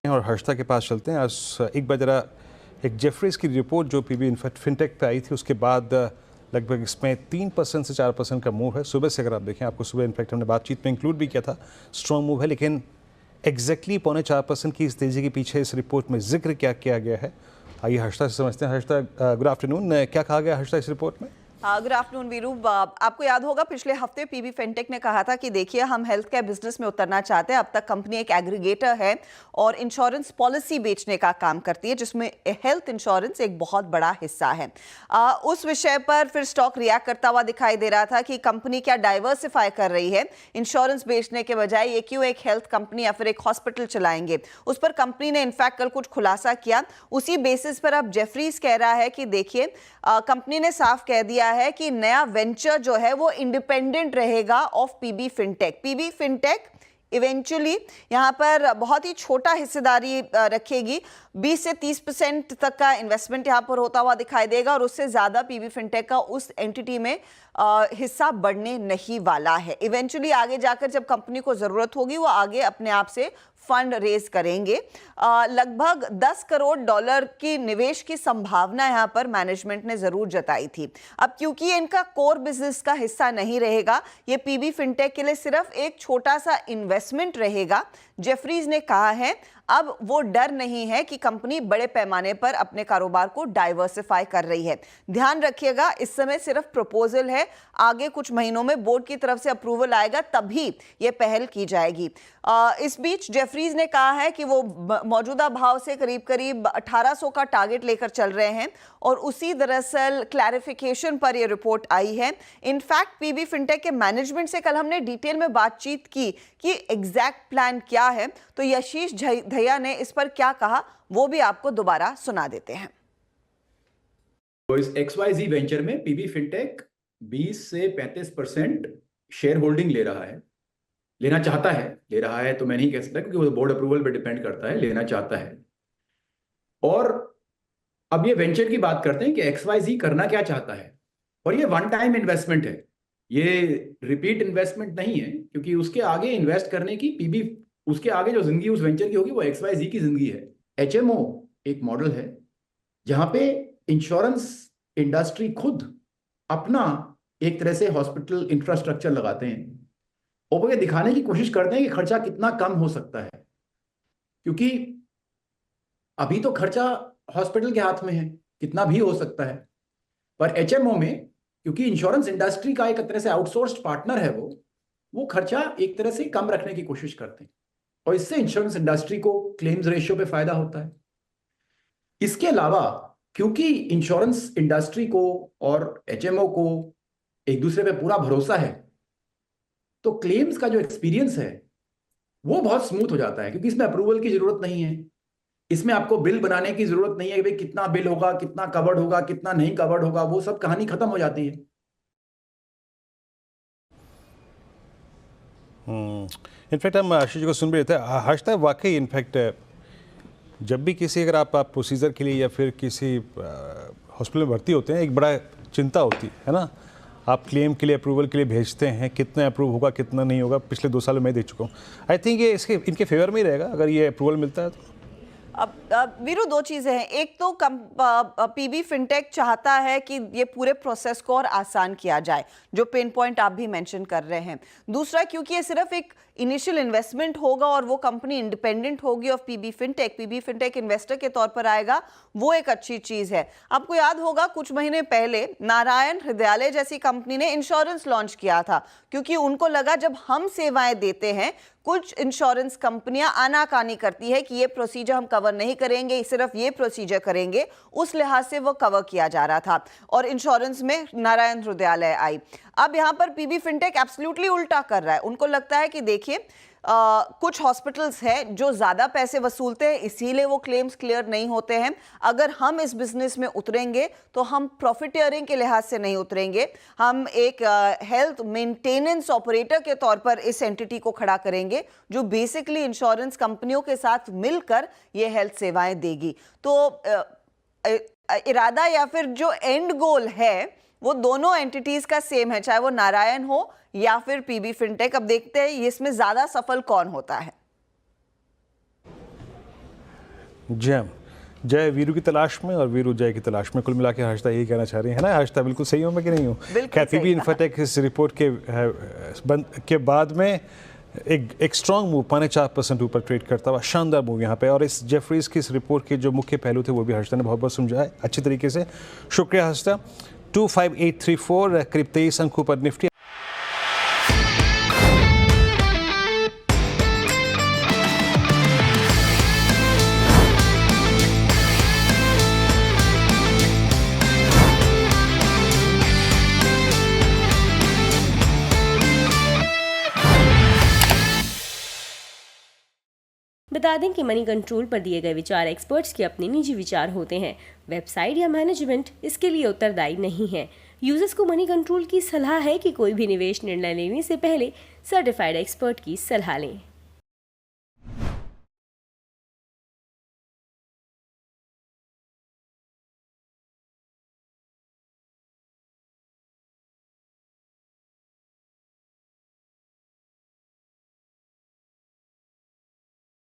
और हर्षता के पास चलते हैं। आज एक बार जरा एक जेफरीज की रिपोर्ट जो पीबी फिनटेक पे आई थी, उसके बाद लगभग इसमें 3% से 4% का मूव है। सुबह से अगर आप देखें, आपको सुबह इनफैक्ट हमने बातचीत में इंक्लूड भी किया था, स्ट्रॉन्ग मूव है, लेकिन एग्जैक्टली 4.25% की इस तेज़ी के पीछे इस रिपोर्ट में जिक्र क्या किया गया है, आइए हर्षता से समझते हैं। Harshita, good afternoon. क्या कहा गया हर्षता इस रिपोर्ट में? Good afternoon Veeru. आपको याद होगा पिछले हफ्ते पीबी फिनटेक ने कहा था कि देखिए हम हेल्थ केयर बिजनेस में उतरना चाहते हैं। अब तक कंपनी एक एग्रीगेटर है और इंश्योरेंस पॉलिसी बेचने का काम करती है, जिसमें हेल्थ इंश्योरेंस एक बहुत बड़ा हिस्सा है। उस विषय पर फिर स्टॉक रिएक्ट करता हुआ दिखाई दे रहा था कि कंपनी क्या डाइवर्सिफाई कर रही है, इंश्योरेंस बेचने के बजाय ये क्यों एक हेल्थ कंपनी या फिर एक हॉस्पिटल चलाएंगे। उस पर कंपनी ने इनफैक्ट कल कुछ खुलासा किया। उसी बेसिस पर अब जेफरीज कह रहा है कि देखिए कंपनी ने साफ कह दिया है कि नया वेंचर जो है वो इंडिपेंडेंट रहेगा of PB Fintech. PB Fintech eventually यहाँ पर बहुत ही छोटा हिस्सेदारी रखेगी, 20 से 30% तक का इन्वेस्टमेंट यहाँ पर होता हुआ दिखाई देगा और उससे ज़्यादा पीबी फिनटेक का उस एंटिटी में हिस्सा बढ़ने नहीं वाला है। इवेंचुअली आगे जाकर जब कंपनी को ज़रूरत होगी वो आगे अपने आप से फंड रेज करेंगे। लगभग $10 करोड़ की निवेश की संभावना यहाँ पर मैनेजमेंट ने जरूर जताई थी। अब क्योंकि ये इनका कोर बिजनेस का हिस्सा नहीं रहेगा, ये पीबी फिनटेक के लिए सिर्फ एक छोटा सा इन्वेस्टमेंट रहेगा। जेफरीज ने कहा है अब वो डर नहीं है कि कंपनी बड़े पैमाने पर अपने कारोबार को डाइवर्सिफाई कर रही है। ध्यान रखिएगा, इस समय सिर्फ प्रपोजल है, आगे कुछ महीनों में बोर्ड की तरफ से अप्रूवल आएगा तभी ये पहल की जाएगी। इस बीच जेफरीज ने कहा है कि वो मौजूदा भाव से करीब करीब 1800 का टारगेट लेकर चल रहे हैं और उसी दरअसल क्लैरिफिकेशन पर यह रिपोर्ट आई है। इनफैक्ट पीबी फिनटेक के मैनेजमेंट से कल हमने डिटेल में बातचीत की कि एग्जैक्ट प्लान क्या है, तो यशीश धैया ने इस पर क्या कहा वो भी आपको दोबारा सुना देते हैं। तो इस XYZ वेंचर में पीबी फिनटेक 20 से 35% शेयर होल्डिंग ले रहा है, लेना चाहता है। ले रहा है तो मैं नहीं कह सकता क्योंकि वो बोर्ड अप्रूवल पे डिपेंड करता है, लेना चाहता है। और अब ये वेंचर की बात करते हैं कि XYZ करना क्या चाहता है, और ये वन टाइम इन्वेस्टमेंट है, ये रिपीट इन्वेस्टमेंट नहीं है, क्योंकि उसके आगे इन्वेस्ट करने की पीबी, उसके आगे जो जिंदगी उस वेंचर की होगी वो XYZ की जिंदगी है। HMO एक मॉडल है जहां पे इंश्योरेंस इंडस्ट्री खुद अपना एक तरह से हॉस्पिटल इंफ्रास्ट्रक्चर लगाते हैं और वो ये दिखाने की कोशिश करते हैं कि खर्चा कितना कम हो सकता है, क्योंकि अभी तो खर्चा हॉस्पिटल के हाथ में है, कितना भी हो सकता है। पर HMO में क्योंकि इंश्योरेंस इंडस्ट्री का एक तरह से आउटसोर्स्ड पार्टनर है, वो खर्चा एक तरह से कम रखने की कोशिश करते हैं और इससे इंश्योरेंस इंडस्ट्री को क्लेम्स रेशियो पे फायदा होता है। इसके अलावा क्योंकि इंश्योरेंस इंडस्ट्री को और HMO को एक दूसरे पे पूरा भरोसा है, तो क्लेम्स का जो एक्सपीरियंस है वो बहुत स्मूथ हो जाता है, क्योंकि इसमें अप्रूवल की जरूरत नहीं है, इसमें आपको बिल बनाने की जरूरत नहीं है कि भाई कितना बिल होगा, कितना कवर्ड होगा, कितना नहीं कवर्ड होगा, वो सब कहानी खत्म हो जाती है। इनफैक्ट हम आशीष जी को सुन भी रहे थे। हर्षता, वाकई इनफैक्ट जब भी किसी अगर आप प्रोसीजर के लिए या फिर किसी हॉस्पिटल में भर्ती होते हैं, एक बड़ा चिंता होती है ना, आप क्लेम के लिए अप्रूवल के लिए भेजते हैं, कितना अप्रूव होगा कितना नहीं होगा। पिछले 2 साल में देख चुका हूँ। आई थिंक ये इसके इनके फेवर में ही रहेगा अगर ये अप्रूवल मिलता है तो। अब वीरू, 2 चीजें हैं। एक तो पीबी फिनटेक चाहता है कि ये पूरे प्रोसेस को और आसान किया जाए, जो पेन पॉइंट आप भी मेंशन कर रहे हैं। दूसरा, क्योंकि ये सिर्फ एक इनिशियल इन्वेस्टमेंट होगा और वो कंपनी इंडिपेंडेंट होगी ऑफ पीबी फिनटेक इन्वेस्टर के तौर पर आएगा, वो एक अच्छी चीज है। आपको याद होगा कुछ महीने पहले नारायण हृदयालय जैसी कंपनी ने इंश्योरेंस लॉन्च किया था, क्योंकि उनको लगा जब हम सेवाएं देते हैं, कुछ इंश्योरेंस कंपनियां आनाकानी करती है कि ये प्रोसीजर हम कवर नहीं करेंगे, सिर्फ ये प्रोसीजर करेंगे, उस लिहाज से वो कवर किया जा रहा था और इंश्योरेंस में नारायण हृदयालय आई। अब यहां पर पीबी फिनटेक एब्सोल्युटली उल्टा कर रहा है। उनको लगता है कि देखिए कुछ हॉस्पिटल्स हैं जो ज़्यादा पैसे वसूलते हैं, इसीलिए वो क्लेम्स क्लियर नहीं होते हैं। अगर हम इस बिजनेस में उतरेंगे तो हम प्रॉफिटियरिंग के लिहाज से नहीं उतरेंगे, हम एक हेल्थ मेंटेनेंस ऑपरेटर के तौर पर इस एंटिटी को खड़ा करेंगे, जो बेसिकली इंश्योरेंस कंपनियों के साथ मिलकर ये हेल्थ सेवाएं देगी। तो इरादा या फिर जो एंड गोल है वो दोनों एंटिटीज का सेम है, चाहे वो नारायण हो या फिर पीबी फिनटेक। अब देखते हैं इसमें ज्यादा सफल कौन होता है। जय वीरू की तलाश में और वीरू जय की तलाश में, कुल मिला के हर्षिता यही कहना चाह रही है ना। हर्षिता बिल्कुल सही हूँ मैं कि नहीं हूँ? बिल्कुल पीबी सही इन्फोटेक इस रिपोर्ट के बाद में एक स्ट्रॉन्ग मूव 4% ऊपर ट्रेड करता हुआ, शानदार मूव यहाँ पे। और इस जेफरीज की इस रिपोर्ट के जो मुख्य पहलू थे वो भी हर्षिता ने बहुत बहुत समझाया अच्छी तरीके से। शुक्रिया हर्षिता। 25834 करीब 23 अंकों पर निफ्टी। बता दें कि मनी कंट्रोल पर दिए गए विचार एक्सपर्ट्स के अपने निजी विचार होते हैं। वेबसाइट या मैनेजमेंट इसके लिए उत्तरदायी नहीं है। यूजर्स को मनी कंट्रोल की सलाह है कि कोई भी निवेश निर्णय लेने से पहले सर्टिफाइड एक्सपर्ट की सलाह लें।